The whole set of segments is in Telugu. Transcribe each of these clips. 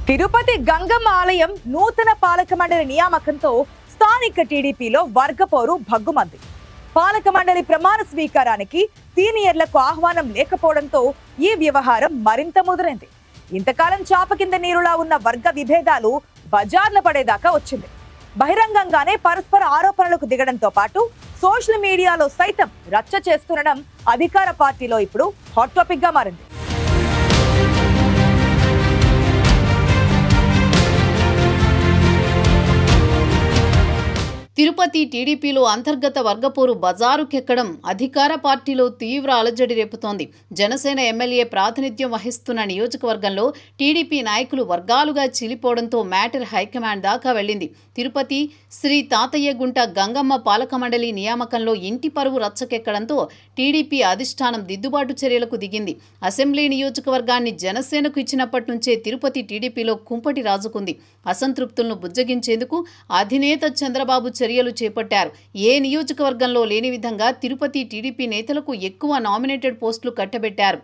తిరుపతి గంగమ్మ ఆలయం నూతన పాలక మండలి నియామకంతో స్థానిక టీడీపీలో వర్గపోరు భగ్గుమంది. పాలక మండలి ప్రమాణ స్వీకారానికి సీనియర్లకు ఆహ్వానం లేకపోవడంతో ఈ వ్యవహారం మరింత ముదిరింది. ఇంతకాలం చాప కింద నీరులా ఉన్న వర్గ విభేదాలు బజార్ల పడేదాకా వచ్చింది. బహిరంగంగానే పరస్పర ఆరోపణలకు దిగడంతో పాటు సోషల్ మీడియాలో సైతం రచ్చ చేస్తుండడం అధికార పార్టీలో ఇప్పుడు హాట్ టాపిక్ గా మారింది. తిరుపతి టీడీపీలో అంతర్గత వర్గపోరు బజారుకెక్కడం అధికార పార్టీలో తీవ్ర అలజడి రేపుతోంది. జనసేన ఎమ్మెల్యే ప్రాతినిధ్యం వహిస్తున్న నియోజకవర్గంలో టీడీపీ నాయకులు వర్గాలుగా చీలిపోవడంతో మ్యాటర్ హైకమాండ్ దాకా వెళ్లింది. తిరుపతి శ్రీ తాతయ్యగుంట గంగమ్మ పాలక మండలి నియామకంలో ఇంటి పరువు రచ్చకెక్కడంతో టీడీపీ అధిష్టానం దిద్దుబాటు చర్యలకు దిగింది. అసెంబ్లీ నియోజకవర్గాన్ని జనసేనకు ఇచ్చినప్పటి నుంచే తిరుపతి టీడీపీలో కుంపటి రాజుకుంది. అసంతృప్తులను బుజ్జగించేందుకు అధినేత చంద్రబాబు చర్యలు చేపట్టారు. ఏ నియోజకవర్గంలో లేని విధంగా తిరుపతి టీడీపీ నేతలకు ఎక్కువ నామినేటెడ్ పోస్టులు కట్టబెట్టారు.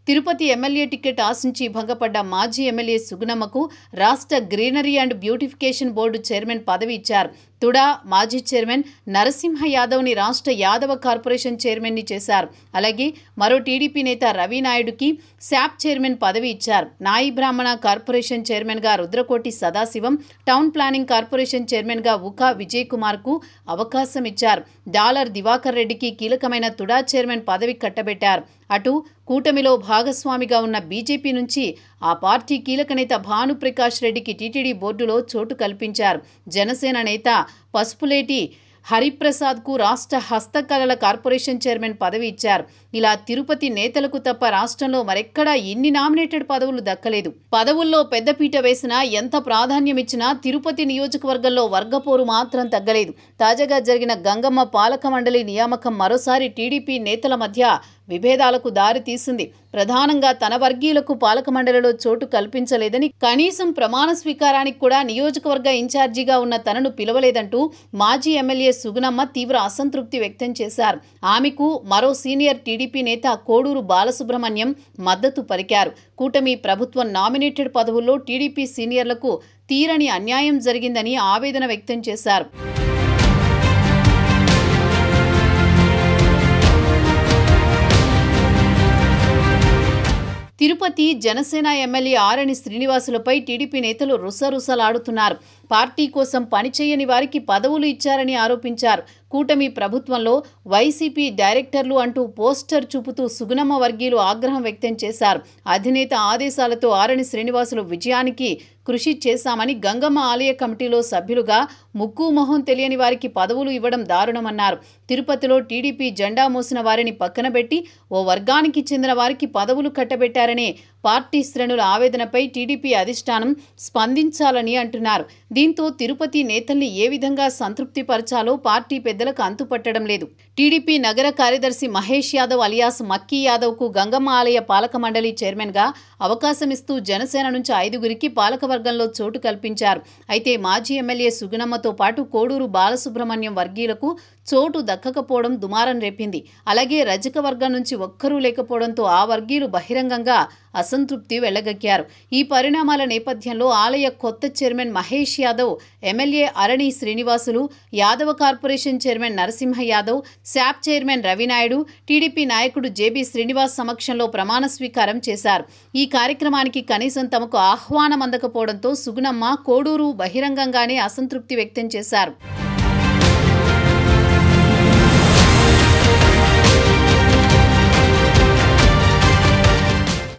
తిరుపతి ఎమ్మెల్యే టికెట్ ఆశించి భంగపడ్డ మాజీ ఎమ్మెల్యే సుగుణమ్మకు రాష్ట్ర greenery and beautification board chairman పదవి ఇచ్చారు. తుడా మాజీ చైర్మన్ నరసింహ యాదవ్ని రాష్ట్ర యాదవ కార్పొరేషన్ చైర్మన్ని చేశారు. అలాగే మరో టీడీపీ నేత రవినాయుడుకి శాప్ చైర్మన్ పదవి ఇచ్చారు. నాయి బ్రాహ్మణ కార్పొరేషన్ చైర్మన్గా Rudrakoti Sadasivam, town planning corporation చైర్మన్గా ఉకా విజయ్ కుమార్కు అవకాశం ఇచ్చారు. డాలర్ దివాకర్ రెడ్డికి కీలకమైన తుడా చైర్మన్ పదవి కట్టబెట్టారు. అటు కూటమిలో భాగస్వామిగా ఉన్న బీజేపీ నుంచి ఆ పార్టీ కీలక నేత భానుప్రకాష్ రెడ్డికి టీటీడీ బోర్డులో చోటు కల్పించారు. జనసేన నేత పసుపులేటి హరిప్రసాద్కు రాష్ట్ర హస్తకళల కార్పొరేషన్ చైర్మన్ పదవి ఇచ్చారు. ఇలా తిరుపతి నేతలకు తప్ప రాష్ట్రంలో మరెక్కడా ఇన్ని నామినేటెడ్ పదవులు దక్కలేదు. పదవుల్లో పెద్దపీట వేసినా, ఎంత ప్రాధాన్యం ఇచ్చినా తిరుపతి నియోజకవర్గంలో వర్గపోరు మాత్రం తగ్గలేదు. తాజాగా జరిగిన గంగమ్మ పాలక మండలి నియామకం మరోసారి టీడీపీ నేతల మధ్య విభేదాలకు దారి తీసింది. ప్రధానంగా తన వర్గీయులకు పాలక మండలిలో చోటు కల్పించలేదని, కనీసం ప్రమాణ స్వీకారానికి కూడా నియోజకవర్గ ఇన్ఛార్జిగా ఉన్న తనను పిలవలేదంటూ మాజీ ఎమ్మెల్యే సుగుణమ్మ తీవ్ర అసంతృప్తి వ్యక్తం చేశారు. ఆమెకు మరో సీనియర్ టీడీపీ నేత కోడూరు బాలసుబ్రహ్మణ్యం మద్దతు పలికారు. కూటమి ప్రభుత్వం నామినేటెడ్ పదవుల్లో టీడీపీ సీనియర్లకు తీరని అన్యాయం జరిగిందని ఆవేదన వ్యక్తం చేశారు. తిరుపతి జనసేన ఎమ్మెల్యే ఆరణి శ్రీనివాసులపై టీడీపీ నేతలు రుసరుసలాడుతున్నారు. పార్టీ కోసం పనిచేయని వారికి పదవులు ఇచ్చారని ఆరోపించారు. కూటమి ప్రభుత్వంలో వైసీపీ డైరెక్టర్లు అంటూ పోస్టర్ చూపుతూ సుగుణమ్మ వర్గీయులు ఆగ్రహం వ్యక్తం చేశారు. అధినేత ఆదేశాలతో ఆరణి శ్రీనివాసులు విజయానికి కృషి చేశామని, గంగమ్మ ఆలయ కమిటీలో సభ్యులుగా ముక్కు మొహం తెలియని వారికి పదవులు ఇవ్వడం దారుణమన్నారు. తిరుపతిలో టీడీపీ జెండా మోసిన వారిని పక్కనబెట్టి ఓ వర్గానికి చెందిన వారికి పదవులు కట్టబెట్టారనే పార్టీ శ్రేణుల ఆవేదనపై టీడీపీ అధిష్టానం స్పందించాలని అంటున్నారు. దీంతో తిరుపతి నేతల్ని ఏ విధంగా సంతృప్తిపరచాలో పార్టీ పెద్దలకు అంతుపట్టడం లేదు. టీడీపీ నగర కార్యదర్శి మహేష్ యాదవ్ అలియాస్ మక్కీ యాదవ్కు గంగమ్మ ఆలయ పాలక మండలి చైర్మన్గా అవకాశం ఇస్తూ జనసేన నుంచి 5గురికి పాలకవర్గంలో చోటు కల్పించారు. అయితే మాజీ ఎమ్మెల్యే సుగుణమ్మతో పాటు కోడూరు బాలసుబ్రహ్మణ్యం వర్గీయులకు చోటు దక్కకపోవడం దుమారం రేపింది. అలాగే రజక వర్గం నుంచి ఒక్కరూ లేకపోవడంతో ఆ వర్గీయులు బహిరంగంగా అసంతృప్తి వెళ్లగక్కారు. ఈ పరిణామాల నేపథ్యంలో ఆలయ కొత్త చైర్మన్ మహేష్ యాదవ్, ఎమ్మెల్యే అరణి Srinivasulu, Yadava corporation chairman Narasimha Yadav, SAAP chairman Ravi Naidu, TDP నాయకుడు జేబీ శ్రీనివాస్ సమక్షంలో ప్రమాణ స్వీకారం చేశారు. ఈ కార్యక్రమానికి కనీసం తమకు ఆహ్వానం అందకపోవడంతో సుగుణమ్మ, కోడూరు బహిరంగంగానే అసంతృప్తి వ్యక్తం చేశారు.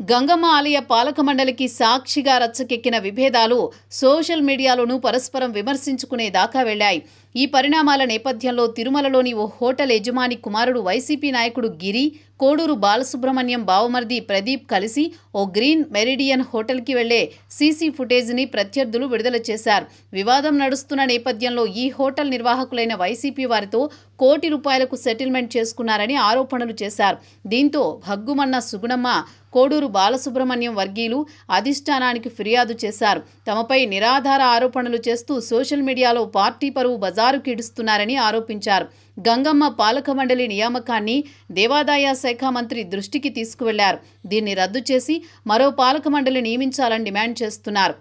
గంగమ్మ ఆలయ పాలక మండలికి సాక్షిగా రచ్చకెక్కిన విభేదాలు సోషల్ మీడియాలోనూ పరస్పరం విమర్శించుకునే దాకా వెళ్లాయి. ఈ పరిణామాల నేపథ్యంలో తిరుమలలోని ఓ హోటల్ యజమాని కుమారుడు వైసీపీ నాయకుడు గిరి, కోడూరు బాలసుబ్రహ్మణ్యం బావమర్ది ప్రదీప్ కలిసి ఓ గ్రీన్ మెరిడియన్ హోటల్కి వెళ్లే సీసీ ఫుటేజ్ని ప్రత్యర్థులు విడుదల చేశారు. వివాదం నడుస్తున్న నేపథ్యంలో ఈ హోటల్ నిర్వాహకులైన వైసీపీ వారితో ₹1 కోటి సెటిల్మెంట్ చేసుకున్నారని ఆరోపణలు చేశారు. దీంతో భగ్గుమన్న సుగుణమ్మ, కోడూరు బాలసుబ్రహ్మణ్యం వర్గీయులు అధిష్టానానికి ఫిర్యాదు చేశారు. తమపై నిరాధార ఆరోపణలు చేస్తూ సోషల్ మీడియాలో పార్టీ పరువు బజారు బజారుకిడుస్తున్నారని ఆరోపించారు. గంగమ్మ పాలక మండలి నియామకాన్ని దేవాదాయ శాఖ మంత్రి దృష్టికి తీసుకువెళ్లారు. దీన్ని రద్దు చేసి మరో పాలక మండలి నియమించాలని డిమాండ్ చేస్తున్నారు.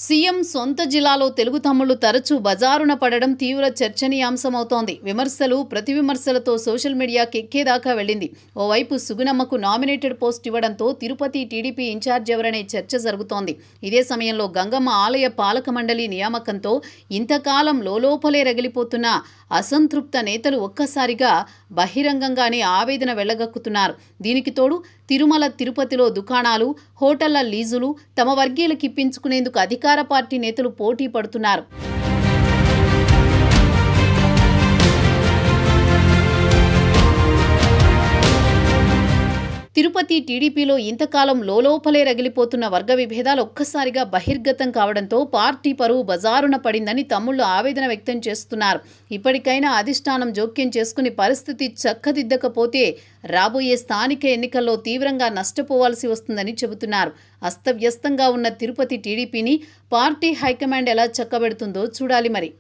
సీఎం సొంత జిల్లాలో తెలుగు తమ్ముళ్లు తరచూ బజారున పడడం తీవ్ర చర్చనీయాంశమవుతోంది. విమర్శలు ప్రతి విమర్శలతో సోషల్ మీడియాకి ఎక్కేదాకా వెళ్ళింది. ఓవైపు సుగుణమ్మకు నామినేటెడ్ పోస్ట్ ఇవ్వడంతో తిరుపతి టీడీపీ ఇన్ఛార్జ్ ఎవరనే చర్చ జరుగుతోంది. ఇదే సమయంలో గంగమ్మ ఆలయ పాలక మండలి నియామకంతో ఇంతకాలం లోలోపలే రగిలిపోతున్న అసంతృప్త నేతలు ఒక్కసారిగా బహిరంగంగానే ఆవేదన వెళ్లగక్కుతున్నారు. దీనికి తోడు తిరుమల తిరుపతిలో దుకాణాలు, హోటళ్ల లీజులు తమ వర్గీయులకు ఇప్పించుకునేందుకు అధికార పార్టీ నేతలు పోటీ పడుతున్నారు. తిరుపతి టీడీపీలో ఇంతకాలం లోలోపలే రగిలిపోతున్న వర్గ విభేదాలు ఒక్కసారిగా బహిర్గతం కావడంతో పార్టీ పరువు బజారున పడిందని తమ్ముళ్లు ఆవేదన వ్యక్తం చేస్తున్నారు. ఇప్పటికైనా అధిష్టానం జోక్యం చేసుకుని పరిస్థితి చక్కదిద్దకపోతే రాబోయే స్థానిక ఎన్నికల్లో తీవ్రంగా నష్టపోవాల్సి వస్తుందని చెబుతున్నారు. అస్తవ్యస్తంగా ఉన్న తిరుపతి టీడీపీని పార్టీ హైకమాండ్ ఎలా చక్కబెడుతుందో చూడాలి మరి.